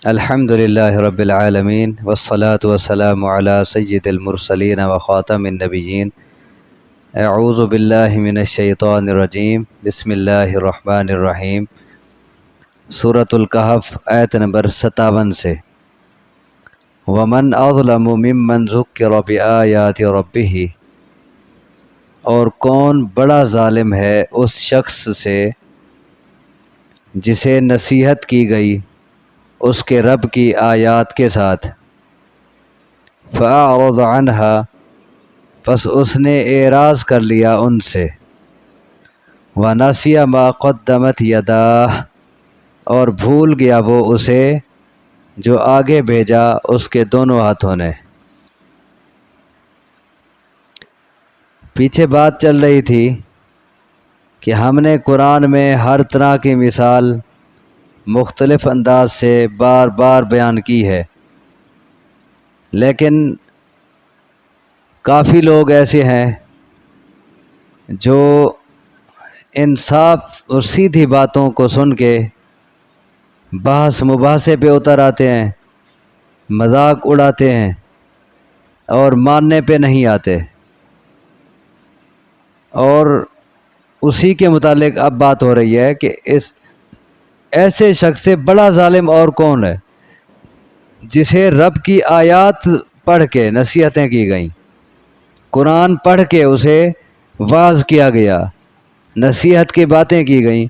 الحمد للہ رب العالمین والصلاة والسلام علی سید المرسلین وخاتم النبیین اعوذ باللہ من الشیطان الرجیم بسم اللہ الرحمن الرحیم۔ سورۃ الکہف آیت نمبر 57 سے ومن اظلم ممن ذکر بآیات ربہ، اور کون بڑا ظالم ہے اس شخص سے جسے نصیحت کی گئی اس کے رب کی آیات کے ساتھ، فأعرض عنہا، پس اس نے اعراض کر لیا ان سے، ونسی ما قدمت یداہ، اور بھول گیا وہ اسے جو آگے بھیجا اس کے دونوں ہاتھوں نے۔ پیچھے بات چل رہی تھی کہ ہم نے قرآن میں ہر طرح کی مثال مختلف انداز سے بار بار بیان کی ہے، لیکن کافی لوگ ایسے ہیں جو انصاف اور سیدھی باتوں کو سن کے بحث مباحثے پہ اتر آتے ہیں، مذاق اڑاتے ہیں اور ماننے پہ نہیں آتے۔ اور اسی کے متعلق اب بات ہو رہی ہے کہ اس ایسے شخص سے بڑا ظالم اور کون ہے جسے رب کی آیات پڑھ کے نصیحتیں کی گئیں، قرآن پڑھ کے اسے واعظ کیا گیا، نصیحت کی باتیں کی گئیں،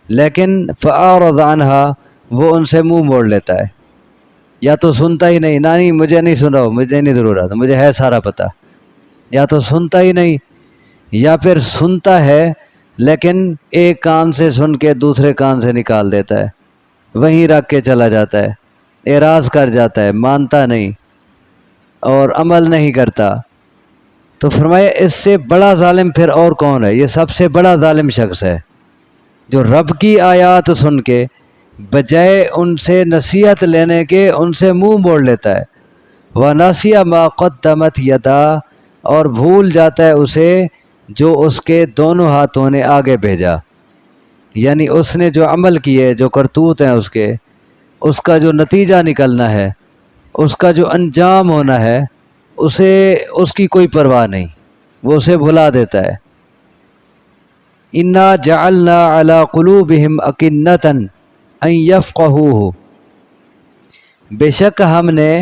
لیکن فأعرض عنہا، وہ ان سے منہ موڑ لیتا ہے، یا تو سنتا ہی نہیں، نانی مجھے نہیں سناؤ، مجھے نہیں ضرورت، مجھے ہے سارا پتہ، یا تو سنتا ہی نہیں، یا پھر سنتا ہے لیکن ایک کان سے سن کے دوسرے کان سے نکال دیتا ہے، وہیں رکھ کے چلا جاتا ہے، اعراض کر جاتا ہے، مانتا نہیں اور عمل نہیں کرتا۔ تو فرمایا اس سے بڑا ظالم پھر اور کون ہے؟ یہ سب سے بڑا ظالم شخص ہے جو رب کی آیات سن کے بجائے ان سے نصیحت لینے کے ان سے منہ موڑ لیتا ہے، وَنَسِيَ مَا قَدَّمَتْ يَدَاهُ، اور بھول جاتا ہے اسے جو اس کے دونوں ہاتھوں نے آگے بھیجا، یعنی اس نے جو عمل کیے، جو کرتوت ہیں اس کا جو نتیجہ نکلنا ہے، اس کا جو انجام ہونا ہے، اسے اس کی کوئی پرواہ نہیں، وہ اسے بھلا دیتا ہے۔ اِنَّا جَعَلْنَا عَلَىٰ قُلُوبِهِمْ أَكِنَّةً أَن يَفْقَهُوهُ، بے شک ہم نے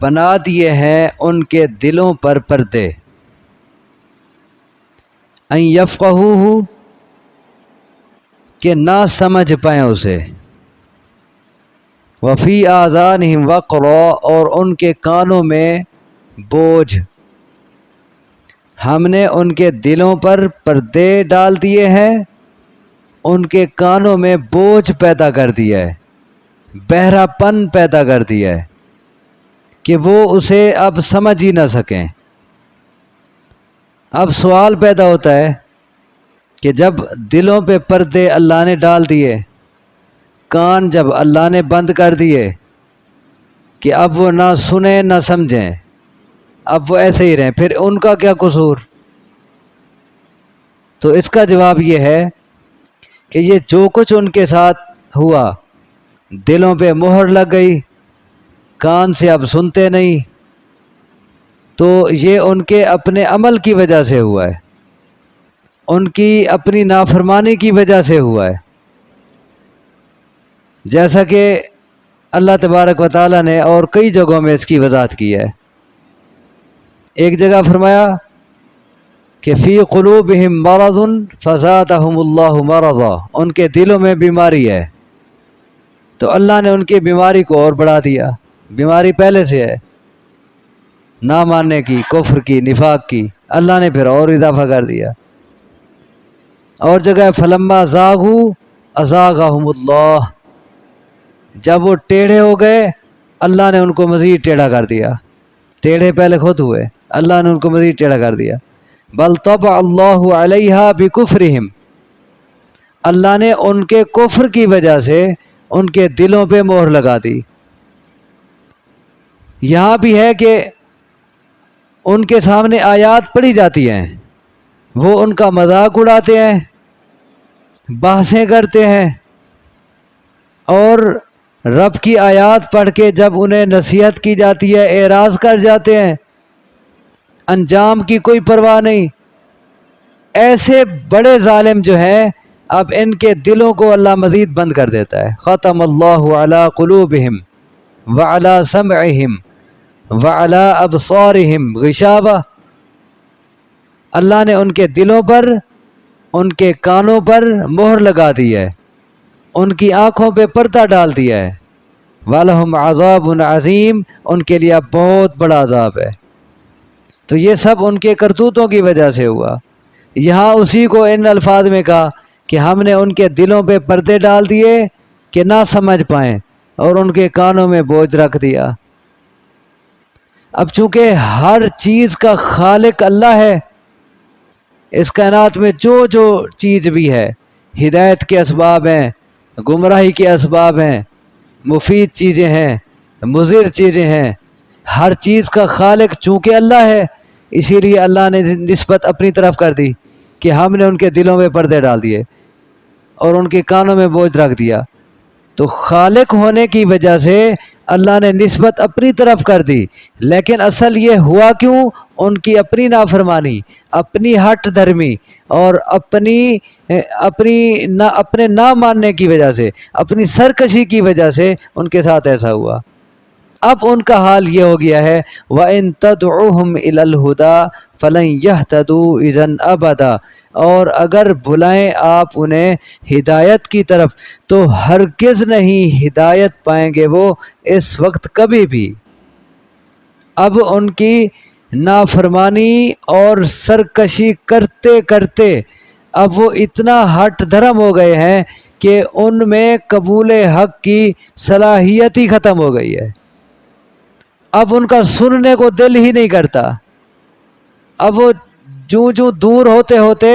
بنا دیے ہیں ان کے دلوں پر پردے، ان یفقہوہ، کہ نہ سمجھ پائیں اسے، وفی آذانہم وقر، اور ان کے کانوں میں بوجھ، ہم نے ان کے دلوں پر پردے ڈال دیے ہیں، ان کے کانوں میں بوجھ پیدا کر دیا ہے، بہرا پن پیدا کر دیا ہے کہ وہ اسے اب سمجھ ہی نہ سکیں۔ اب سوال پیدا ہوتا ہے کہ جب دلوں پہ پردے اللہ نے ڈال دیے، کان جب اللہ نے بند کر دیے کہ اب وہ نہ سنیں نہ سمجھیں، اب وہ ایسے ہی رہیں، پھر ان کا کیا قصور؟ تو اس کا جواب یہ ہے کہ یہ جو کچھ ان کے ساتھ ہوا، دلوں پہ مہر لگ گئی، کان سے اب سنتے نہیں، تو یہ ان کے اپنے عمل کی وجہ سے ہوا ہے، ان کی اپنی نافرمانی کی وجہ سے ہوا ہے، جیسا کہ اللہ تبارک و تعالیٰ نے اور کئی جگہوں میں اس کی وضاحت کی ہے۔ ایک جگہ فرمایا کہ فی قلوبہم مرض فزادہم اللہ مرضا، ان کے دلوں میں بیماری ہے تو اللہ نے ان کی بیماری کو اور بڑھا دیا، بیماری پہلے سے ہے، نہ ماننے کی، کفر کی، نفاق کی، اللہ نے پھر اور اضافہ کر دیا۔ اور جگہ فلما زاغوا ازاغہم اللہ، جب وہ ٹیڑھے ہو گئے اللہ نے ان کو مزید ٹیڑھا کر دیا، ٹیڑھے پہلے خود ہوئے، اللہ نے ان کو مزید ٹیڑھا کر دیا۔ بل طبع اللہ علیہا بکفرہم، اللہ نے ان کے کفر کی وجہ سے ان کے دلوں پہ مہر لگا دی۔ یہاں بھی ہے کہ ان کے سامنے آیات پڑھی جاتی ہیں، وہ ان کا مذاق اڑاتے ہیں، بحثیں کرتے ہیں اور رب کی آیات پڑھ کے جب انہیں نصیحت کی جاتی ہے اعراض کر جاتے ہیں، انجام کی کوئی پرواہ نہیں۔ ایسے بڑے ظالم جو ہیں، اب ان کے دلوں کو اللہ مزید بند کر دیتا ہے۔ ختم اللہ علی قلوبہم وعلی سمعہم وعلی ابصارہم غشاوہ، اللہ نے ان کے دلوں پر، ان کے کانوں پر مہر لگا دی ہے، ان کی آنکھوں پہ پردہ ڈال دیا ہے۔ وَلَهُمْ عَذَابٌ عَظِيمٌ، ان کے لیے بہت بڑا عذاب ہے۔ تو یہ سب ان کے کرتوتوں کی وجہ سے ہوا۔ یہاں اسی کو ان الفاظ میں کہا کہ ہم نے ان کے دلوں پہ پردے ڈال دیے کہ نہ سمجھ پائیں، اور ان کے کانوں میں بوجھ رکھ دیا۔ اب چونکہ ہر چیز کا خالق اللہ ہے، اس کائنات میں جو جو چیز بھی ہے، ہدایت کے اسباب ہیں، گمراہی کے اسباب ہیں، مفید چیزیں ہیں، مضر چیزیں ہیں، ہر چیز کا خالق چونکہ اللہ ہے، اسی لیے اللہ نے نسبت اپنی طرف کر دی کہ ہم نے ان کے دلوں میں پردے ڈال دیے اور ان کے کانوں میں بوجھ رکھ دیا۔ تو خالق ہونے کی وجہ سے اللہ نے نسبت اپنی طرف کر دی، لیکن اصل یہ ہوا کیوں؟ ان کی اپنی نافرمانی، اپنی ہٹ دھرمی، اور اپنے نہ ماننے کی وجہ سے، اپنی سرکشی کی وجہ سے ان کے ساتھ ایسا ہوا۔ اب ان کا حال یہ ہو گیا ہے وَإِن تَدْعُوهُمْ إِلَى الْهُدَى فَلَن يَهْتَدُوا إِذًا أَبَدًا، اور اگر بلائیں آپ انہیں ہدایت کی طرف تو ہرگز نہیں ہدایت پائیں گے وہ اس وقت کبھی بھی۔ اب ان کی نافرمانی اور سرکشی کرتے کرتے اب وہ اتنا ہٹ دھرم ہو گئے ہیں کہ ان میں قبول حق کی صلاحیت ہی ختم ہو گئی ہے۔ اب ان کا سننے کو دل ہی نہیں کرتا۔ اب وہ جو دور ہوتے ہوتے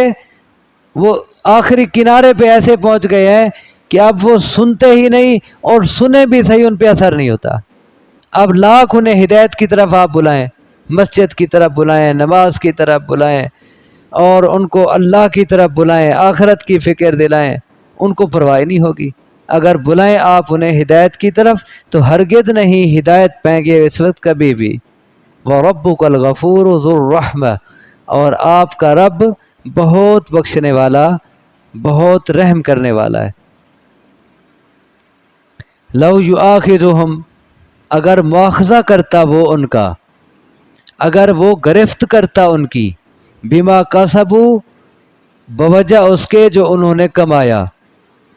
وہ آخری کنارے پہ ایسے پہنچ گئے ہیں کہ اب وہ سنتے ہی نہیں، اور سنے بھی صحیح ان پہ اثر نہیں ہوتا۔ اب لاکھ انہیں ہدایت کی طرف آپ بلائیں، مسجد کی طرف بلائیں، نماز کی طرف بلائیں، اور ان کو اللہ کی طرف بلائیں، آخرت کی فکر دلائیں، ان کو پرواہ نہیں ہوگی۔ اگر بلائیں آپ انہیں ہدایت کی طرف تو ہرگز نہیں ہدایت پائیں گے اس وقت کبھی بھی۔ وَرَبُّكَ الْغَفُورُ ذُو الرَّحْمَةِ، اور آپ کا رب بہت بخشنے والا، بہت رحم کرنے والا ہے۔ لَوْ يُؤَاخِذُهُمْ، اگر مواخذہ کرتا وہ ان کا، اگر وہ گرفت کرتا ان کی، بما کسبوا، بوجہ اس کے جو انہوں نے کمایا،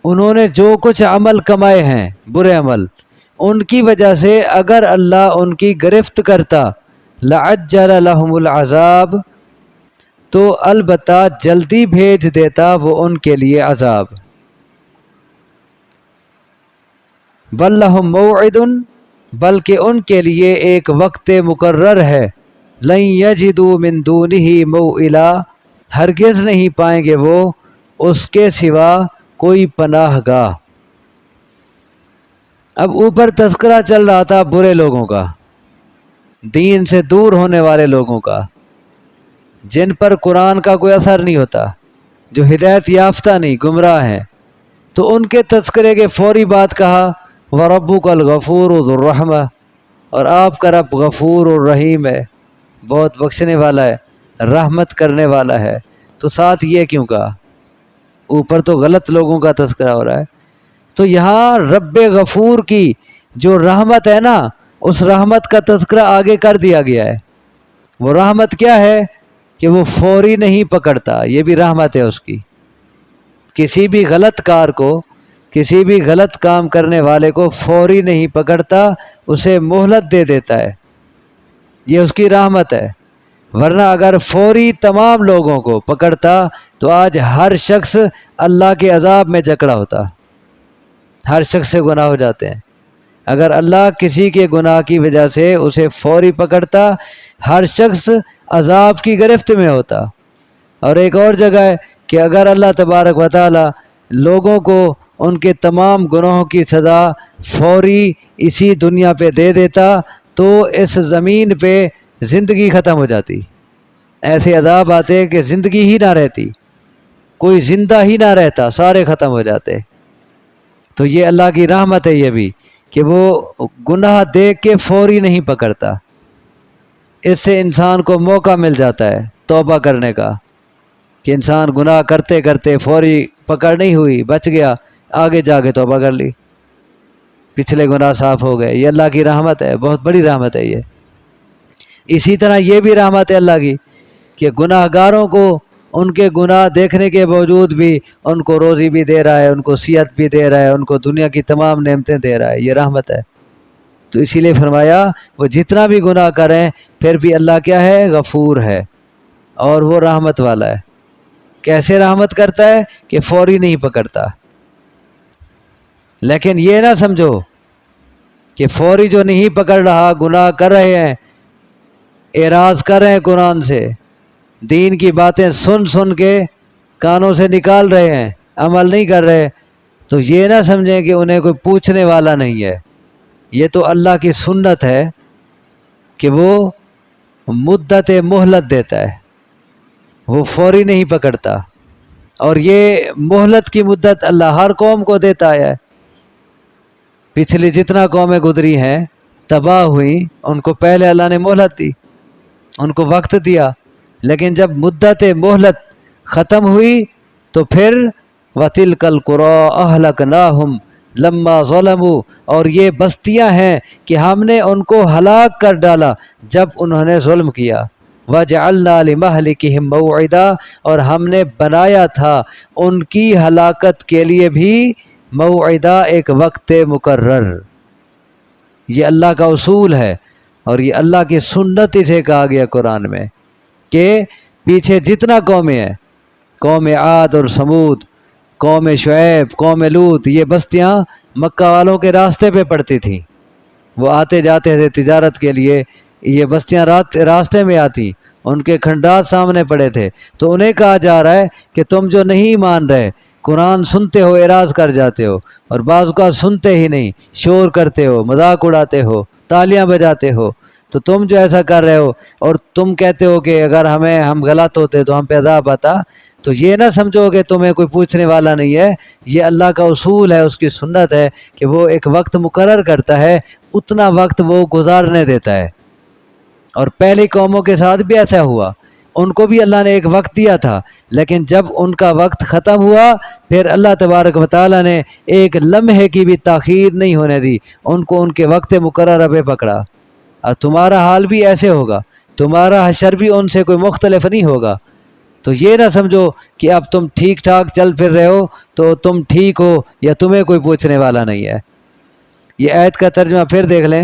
انہوں نے جو کچھ عمل کمائے ہیں برے عمل، ان کی وجہ سے اگر اللہ ان کی گرفت کرتا، لعجل لهم العذاب، تو البتہ جلدی بھیج دیتا وہ ان کے لیے عذاب۔ بل لهم موعد، بلکہ ان کے لیے ایک وقت مقرر ہے، لن یجدوا من دونہ موئلا، ہرگز نہیں پائیں گے وہ اس کے سوا کوئی پناہ گاہ۔ اب اوپر تذکرہ چل رہا تھا برے لوگوں کا، دین سے دور ہونے والے لوگوں کا، جن پر قرآن کا کوئی اثر نہیں ہوتا، جو ہدایت یافتہ نہیں، گمراہ ہیں۔ تو ان کے تذکرے کے فوری بات کہا وَرَبُّكَ الْغَفُورُ ذُو الرَّحْمَةِ، اور آپ کا رب غفور اور رحیم ہے، بہت بخشنے والا ہے، رحمت کرنے والا ہے۔ تو ساتھ یہ کیوں کہا؟ اوپر تو غلط لوگوں کا تذکرہ ہو رہا ہے، تو یہاں رب غفور کی جو رحمت ہے نا، اس رحمت کا تذکرہ آگے کر دیا گیا ہے۔ وہ رحمت کیا ہے کہ وہ فوری نہیں پکڑتا، یہ بھی رحمت ہے اس کی۔ کسی بھی غلط کار کو، کسی بھی غلط کام کرنے والے کو فوری نہیں پکڑتا، اسے مہلت دے دیتا ہے، یہ اس کی رحمت ہے۔ ورنہ اگر فوری تمام لوگوں کو پکڑتا تو آج ہر شخص اللہ کے عذاب میں جکڑا ہوتا، ہر شخص سے گناہ ہو جاتے ہیں۔ اگر اللہ کسی کے گناہ کی وجہ سے اسے فوری پکڑتا، ہر شخص عذاب کی گرفت میں ہوتا۔ اور ایک اور جگہ ہے کہ اگر اللہ تبارک و تعالی لوگوں کو ان کے تمام گناہوں کی سزا فوری اسی دنیا پہ دے دیتا تو اس زمین پہ زندگی ختم ہو جاتی، ایسے عذاب آتے کہ زندگی ہی نہ رہتی، کوئی زندہ ہی نہ رہتا، سارے ختم ہو جاتے۔ تو یہ اللہ کی رحمت ہے یہ بھی کہ وہ گناہ دیکھ کے فوری نہیں پکڑتا، اس سے انسان کو موقع مل جاتا ہے توبہ کرنے کا، کہ انسان گناہ کرتے کرتے فوری پکڑ نہیں ہوئی، بچ گیا، آگے جا کے توبہ کر لی، پچھلے گناہ صاف ہو گئے۔ یہ اللہ کی رحمت ہے، بہت بڑی رحمت ہے یہ۔ اسی طرح یہ بھی رحمت ہے اللہ کی کہ گناہ گاروں کو ان کے گناہ دیکھنے کے باوجود بھی ان کو روزی بھی دے رہا ہے، ان کو صحت بھی دے رہا ہے، ان کو دنیا کی تمام نعمتیں دے رہا ہے، یہ رحمت ہے۔ تو اسی لیے فرمایا وہ جتنا بھی گناہ کریں پھر بھی اللہ کیا ہے؟ غفور ہے، اور وہ رحمت والا ہے۔ کیسے رحمت کرتا ہے؟ کہ فوری نہیں پکڑتا۔ لیکن یہ نہ سمجھو کہ فوری جو نہیں پکڑ رہا، گناہ کر رہے ہیں، اعراض کر رہے ہیں قرآن سے، دین کی باتیں سن سن کے کانوں سے نکال رہے ہیں، عمل نہیں کر رہے، تو یہ نہ سمجھیں کہ انہیں کوئی پوچھنے والا نہیں ہے۔ یہ تو اللہ کی سنت ہے کہ وہ مدت مہلت دیتا ہے، وہ فوری نہیں پکڑتا، اور یہ مہلت کی مدت اللہ ہر قوم کو دیتا ہے۔ پچھلی جتنا قومیں گزری ہیں تباہ ہوئیں، ان کو پہلے اللہ نے مہلت دی، ان کو وقت دیا، لیکن جب مدت مہلت ختم ہوئی تو پھر وَتِلْكَ الْقُرَىٰ أَهْلَكْنَاهُمْ لَمَّا ظَلَمُوا، اور یہ بستیاں ہیں کہ ہم نے ان کو ہلاک کر ڈالا جب انہوں نے ظلم کیا۔ وَجَعَلْنَا لِمَهْلِكِهِمْ مَوْعِدًا، اور ہم نے بنایا تھا ان کی ہلاکت کے لیے بھی موعدہ، ایک وقت مقرر۔ یہ اللہ کا اصول ہے، اور یہ اللہ کی سنت اسے کہا گیا قرآن میں کہ پیچھے جتنا قومیں ہیں، قوم عاد اور سمود، قوم شعیب، قوم لوط، یہ بستیاں مکہ والوں کے راستے پہ پڑتی تھیں، وہ آتے جاتے تھے تجارت کے لیے، یہ بستیاں راستے میں آتی، ان کے کھنڈرات سامنے پڑے تھے، تو انہیں کہا جا رہا ہے کہ تم جو نہیں مان رہے، قرآن سنتے ہو اعراض کر جاتے ہو، اور بعض کا سنتے ہی نہیں، شور کرتے ہو، مذاق اڑاتے ہو، تالیاں بجاتے ہو، تو تم جو ایسا کر رہے ہو اور تم کہتے ہو کہ اگر ہم غلط ہوتے تو ہم پہ عذاب آتا، تو یہ نہ سمجھو کہ تمہیں کوئی پوچھنے والا نہیں ہے۔ یہ اللہ کا اصول ہے، اس کی سنت ہے کہ وہ ایک وقت مقرر کرتا ہے، اتنا وقت وہ گزارنے دیتا ہے۔ اور پہلی قوموں کے ساتھ بھی ایسا ہوا، ان کو بھی اللہ نے ایک وقت دیا تھا، لیکن جب ان کا وقت ختم ہوا پھر اللہ تبارک و تعالیٰ نے ایک لمحے کی بھی تاخیر نہیں ہونے دی، ان کو ان کے وقت مقررہ پہ پکڑا۔ اور تمہارا حال بھی ایسے ہوگا، تمہارا حشر بھی ان سے کوئی مختلف نہیں ہوگا۔ تو یہ نہ سمجھو کہ اب تم ٹھیک ٹھاک چل پھر رہے ہو تو تم ٹھیک ہو یا تمہیں کوئی پوچھنے والا نہیں ہے۔ یہ آیت کا ترجمہ پھر دیکھ لیں،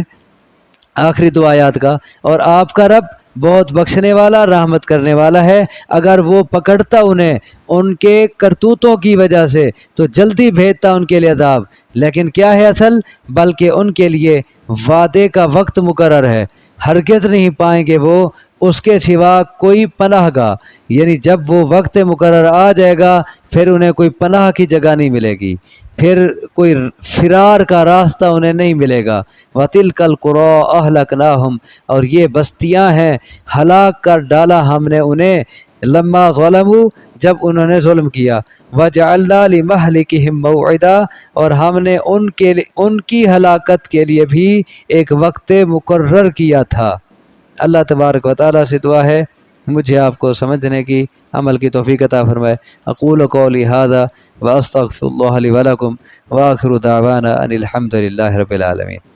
آخری دو آیات کا، اور آپ کا رب بہت بخشنے والا، رحمت کرنے والا ہے، اگر وہ پکڑتا انہیں ان کے کرتوتوں کی وجہ سے تو جلدی بھیجتا ان کے لیے عذاب، لیکن کیا ہے اصل؟ بلکہ ان کے لیے وعدے کا وقت مقرر ہے، ہرگز نہیں پائیں گے وہ اس کے سوا کوئی پناہ گاہ، یعنی جب وہ وقت مقرر آ جائے گا پھر انہیں کوئی پناہ کی جگہ نہیں ملے گی، پھر کوئی فرار کا راستہ انہیں نہیں ملے گا۔ وَتِلْكَ الْقُرَىٰ أَهْلَكْنَاهُمْ، اور یہ بستیاں ہیں ہلاک کر ڈالا ہم نے انہیں، لما ظلموا، جب انہوں نے ظلم کیا، وَجَعَلْنَا لِمَهْلِكِهِمْ مَوْعِدًا، اور ہم نے ان کی ہلاکت کے لیے بھی ایک وقت مقرر کیا تھا۔ اللہ تبارک و تعالیٰ سے دعا ہے مجھے آپ کو سمجھنے کی، عمل کی توفیق عطا فرمائے۔ اقول قولی ھذا واستغفر اللہ لی ولکم، وآخر دعوانا ان الحمد للہ رب العالمین۔